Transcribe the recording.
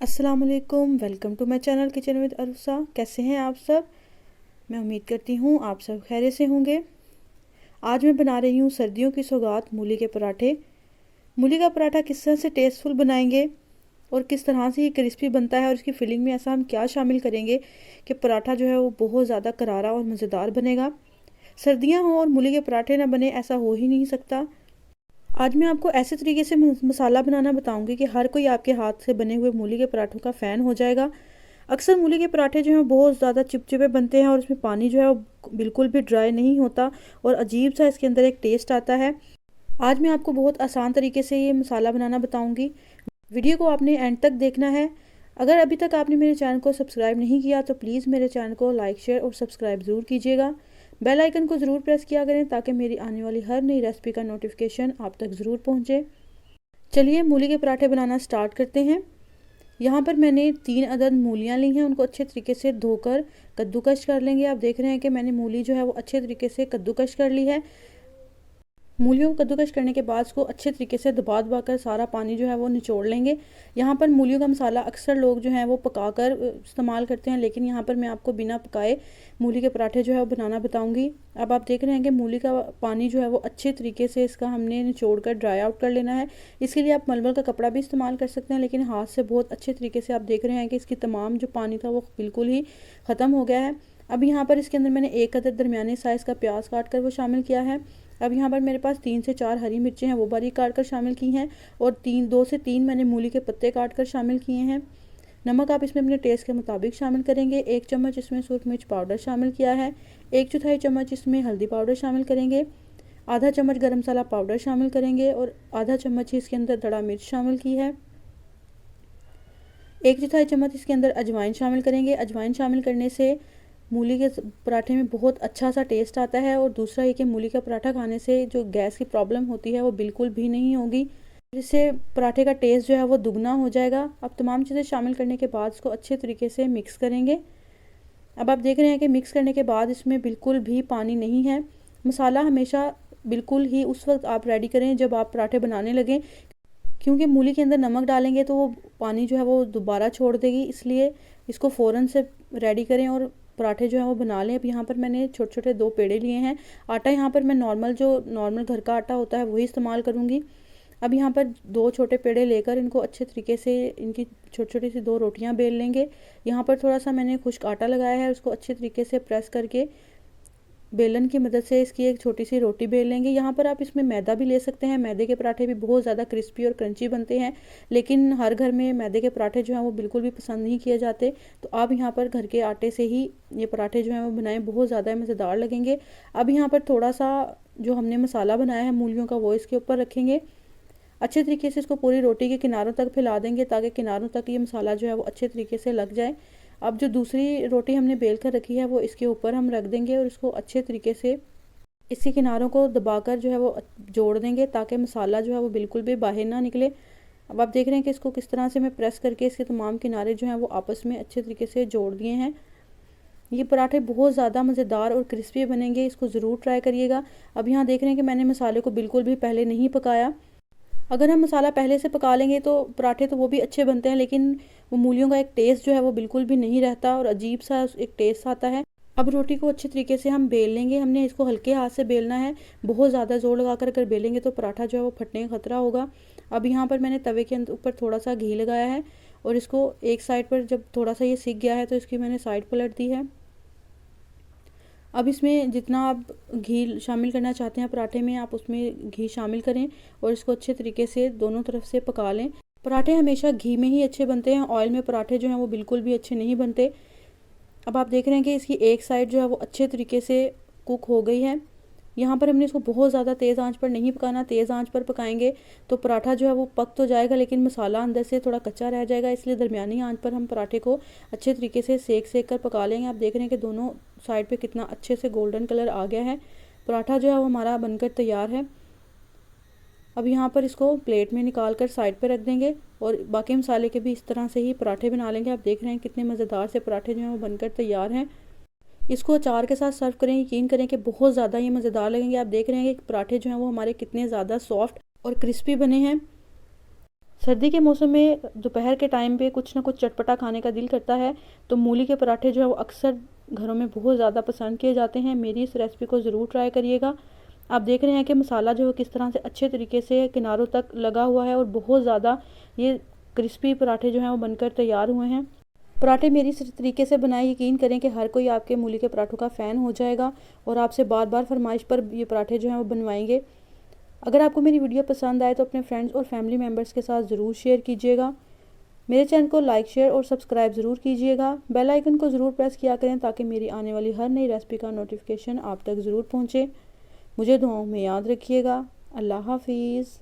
अस्सलाम वालेकुम, welcome to my channel kitchen with Arusa. कैसे हैं आप सब? मैं उम्मीद करती हूँ आप सब खैरियत से होंगे। आज मैं बना रही हूँ सर्दियों की सौगात मूली के पराठे। मूली का पराठा किस तरह से टेस्टफुल बनाएंगे और किस तरह से ये क्रिस्पी बनता है और इसकी फिलिंग में ऐसा हम क्या शामिल करेंगे कि पराठा जो है वो बहुत ज़्यादा करारा और मज़ेदार बनेगा। सर्दियाँ हों और मूली के पराठे ना बने, ऐसा हो ही नहीं सकता। आज मैं आपको ऐसे तरीके से मसाला बनाना बताऊंगी कि हर कोई आपके हाथ से बने हुए मूली के पराठों का फ़ैन हो जाएगा। अक्सर मूली के पराठे जो हैं बहुत ज़्यादा चिपचिपे बनते हैं और उसमें पानी जो है वो बिल्कुल भी ड्राई नहीं होता और अजीब सा इसके अंदर एक टेस्ट आता है। आज मैं आपको बहुत आसान तरीके से ये मसाला बनाना बताऊंगी। वीडियो को आपने एंड तक देखना है। अगर अभी तक आपने मेरे चैनल को सब्सक्राइब नहीं किया तो प्लीज़ मेरे चैनल को लाइक शेयर और सब्सक्राइब ज़रूर कीजिएगा। बेल आइकन को ज़रूर प्रेस किया करें ताकि मेरी आने वाली हर नई रेसिपी का नोटिफिकेशन आप तक ज़रूर पहुँचे। चलिए मूली के पराठे बनाना स्टार्ट करते हैं। यहाँ पर मैंने 3 अदद मूलियाँ ली हैं, उनको अच्छे तरीके से धोकर कद्दूकश कर लेंगे। आप देख रहे हैं कि मैंने मूली जो है वो अच्छे तरीके से कद्दूकश कर ली है। मूलियों को कद्दूकश करने के बाद उसको अच्छे तरीके से दबा दबा कर सारा पानी जो है वो निचोड़ लेंगे। यहाँ पर मूलियों का मसाला अक्सर लोग जो हैं वो पकाकर इस्तेमाल करते हैं, लेकिन यहाँ पर मैं आपको बिना पकाए मूली के पराठे जो है वो बनाना बताऊँगी। अब आप देख रहे हैं कि मूली का पानी जो है वो अच्छे तरीके से इसका हमने निचोड़ कर ड्राई आउट कर लेना है। इसके लिए आप मलमल का कपड़ा भी इस्तेमाल कर सकते हैं, लेकिन हाथ से बहुत अच्छे तरीके से आप देख रहे हैं कि इसकी तमाम जो पानी था वो बिल्कुल ही ख़त्म हो गया है। अब यहाँ पर इसके अंदर मैंने 1 अदद दरमियाने साइज़ का प्याज काट कर वो शामिल किया है। अब यहाँ पर मेरे पास 3 से 4 हरी मिर्चें हैं, वो बारीक काट कर शामिल की हैं और 2 से 3 मैंने मूली के पत्ते काट कर शामिल किए हैं। नमक आप इसमें अपने टेस्ट के मुताबिक शामिल करेंगे। 1 चम्मच इसमें सूरख मिर्च पाउडर शामिल किया है। 1/4 चम्मच इसमें हल्दी पाउडर शामिल करेंगे। आधा चम्मच गरम मसाला पाउडर शामिल करेंगे और आधा चम्मच ही इसके अंदर दड़ा मिर्च शामिल की है। 1/4 चम्मच इसके अंदर अजवाइन शामिल करेंगे। अजवाइन शामिल करने से मूली के पराठे में बहुत अच्छा सा टेस्ट आता है और दूसरा ये कि मूली का पराठा खाने से जो गैस की प्रॉब्लम होती है वो बिल्कुल भी नहीं होगी, जिससे पराठे का टेस्ट जो है वो दुगना हो जाएगा। अब तमाम चीज़ें शामिल करने के बाद इसको अच्छे तरीके से मिक्स करेंगे। अब आप देख रहे हैं कि मिक्स करने के बाद इसमें बिल्कुल भी पानी नहीं है। मसाला हमेशा बिल्कुल ही उस वक्त आप रेडी करें जब आप पराठे बनाने लगें, क्योंकि मूली के अंदर नमक डालेंगे तो वो पानी जो है वो दोबारा छोड़ देगी, इसलिए इसको फ़ौरन से रेडी करें और पराठे जो है वो बना लें। अब यहाँ पर मैंने छोटे छोटे 2 पेड़े लिए हैं। आटा यहाँ पर मैं नॉर्मल घर का आटा होता है वही इस्तेमाल करूँगी। अब यहाँ पर 2 छोटे पेड़े लेकर इनको अच्छे तरीके से इनकी छोटी छोटी सी 2 रोटियाँ बेल लेंगे। यहाँ पर थोड़ा सा मैंने खुश्क आटा लगाया है, उसको अच्छे तरीके से प्रेस करके बेलन की मदद से इसकी एक छोटी सी रोटी बेल लेंगे। यहाँ पर आप इसमें मैदा भी ले सकते हैं। मैदे के पराठे भी बहुत ज़्यादा क्रिस्पी और क्रंची बनते हैं, लेकिन हर घर में मैदे के पराठे जो हैं वो बिल्कुल भी पसंद नहीं किए जाते। तो आप यहाँ पर घर के आटे से ही ये पराठे जो हैं वो बनाएं, बहुत ज़्यादा मज़ेदार लगेंगे। अब यहाँ पर थोड़ा सा जो हमने मसाला बनाया है मूलियों का वो इसके ऊपर रखेंगे। अच्छे तरीके से इसको पूरी रोटी के किनारों तक फैला देंगे ताकि किनारों तक ये मसाला जो है वो अच्छे तरीके से लग जाए। अब जो दूसरी रोटी हमने बेल कर रखी है वो इसके ऊपर हम रख देंगे और इसको अच्छे तरीके से इसके किनारों को दबाकर जो है वो जोड़ देंगे ताकि मसाला जो है वो बिल्कुल भी बाहर ना निकले। अब आप देख रहे हैं कि इसको किस तरह से मैं प्रेस करके इसके तमाम किनारे जो हैं वो आपस में अच्छे तरीके से जोड़ दिए हैं। ये पराठे बहुत ज़्यादा मज़ेदार और क्रिस्पी बनेंगे, इसको ज़रूर ट्राई करिएगा। अब यहाँ देख रहे हैं कि मैंने मसाले को बिल्कुल भी पहले नहीं पकाया। अगर हम मसाला पहले से पका लेंगे तो पराठे तो वो भी अच्छे बनते हैं, लेकिन वो मूलियों का एक टेस्ट जो है वो बिल्कुल भी नहीं रहता और अजीब सा एक टेस्ट आता है। अब रोटी को अच्छे तरीके से हम बेल लेंगे। हमने इसको हल्के हाथ से बेलना है, बहुत ज़्यादा ज़ोर लगा कर अगर बेलेंगे तो पराठा जो है वो फटने का खतरा होगा। अब यहाँ पर मैंने तवे के ऊपर थोड़ा सा घी लगाया है और इसको एक साइड पर जब थोड़ा सा ये सिक गया है तो इसकी मैंने साइड पलट दी है। अब इसमें जितना आप घी शामिल करना चाहते हैं पराठे में, आप उसमें घी शामिल करें और इसको अच्छे तरीके से दोनों तरफ से पका लें। पराठे हमेशा घी में ही अच्छे बनते हैं, ऑयल में पराठे जो हैं वो बिल्कुल भी अच्छे नहीं बनते। अब आप देख रहे हैं कि इसकी एक साइड जो है वो अच्छे तरीके से कुक हो गई है। यहाँ पर हमने इसको बहुत ज़्यादा तेज़ आंच पर नहीं पकाना, तेज़ आंच पर पकाएंगे तो पराठा जो है वो पक तो जाएगा लेकिन मसाला अंदर से थोड़ा कच्चा रह जाएगा, इसलिए दरमियानी आंच पर हम पराठे को अच्छे तरीके से सेक कर पका लेंगे। आप देख रहे हैं कि दोनों साइड पे कितना अच्छे से गोल्डन कलर आ गया है। पराठा जो है वो हमारा बनकर तैयार है। अब यहाँ पर इसको प्लेट में निकाल कर साइड पर रख देंगे और बाकी मसाले के भी इस तरह से ही पराठे बना लेंगे। आप देख रहे हैं कितने मज़ेदार से पराठे जो हैं वो बनकर तैयार हैं। इसको अचार के साथ सर्व करें, यकीन करें कि बहुत ज़्यादा ये मज़ेदार लगेंगे। आप देख रहे हैं कि पराठे जो हैं वो हमारे कितने ज़्यादा सॉफ्ट और क्रिस्पी बने हैं। सर्दी के मौसम में दोपहर के टाइम पे कुछ ना कुछ चटपटा खाने का दिल करता है, तो मूली के पराठे जो है वो अक्सर घरों में बहुत ज़्यादा पसंद किए जाते हैं। मेरी इस रेसिपी को ज़रूर ट्राई करिएगा। आप देख रहे हैं कि मसाला जो है किस तरह से अच्छे तरीके से किनारों तक लगा हुआ है और बहुत ज़्यादा ये क्रिस्पी पराठे जो हैं वो बनकर तैयार हुए हैं। पराठे मेरी इस तरीके से बनाए, यकीन करें कि हर कोई आपके मूली के पराठों का फ़ैन हो जाएगा और आपसे बार बार फरमाइश पर ये पराठे जो हैं वो बनवाएंगे। अगर आपको मेरी वीडियो पसंद आए तो अपने फ्रेंड्स और फैमिली मेम्बर्स के साथ ज़रूर शेयर कीजिएगा। मेरे चैनल को लाइक, शेयर और सब्सक्राइब ज़रूर कीजिएगा। बेल आइकन को ज़रूर प्रेस किया करें ताकि मेरी आने वाली हर नई रेसिपी का नोटिफिकेशन आप तक ज़रूर पहुँचे। मुझे दुआओं में याद रखिएगा। अल्लाह हाफिज़।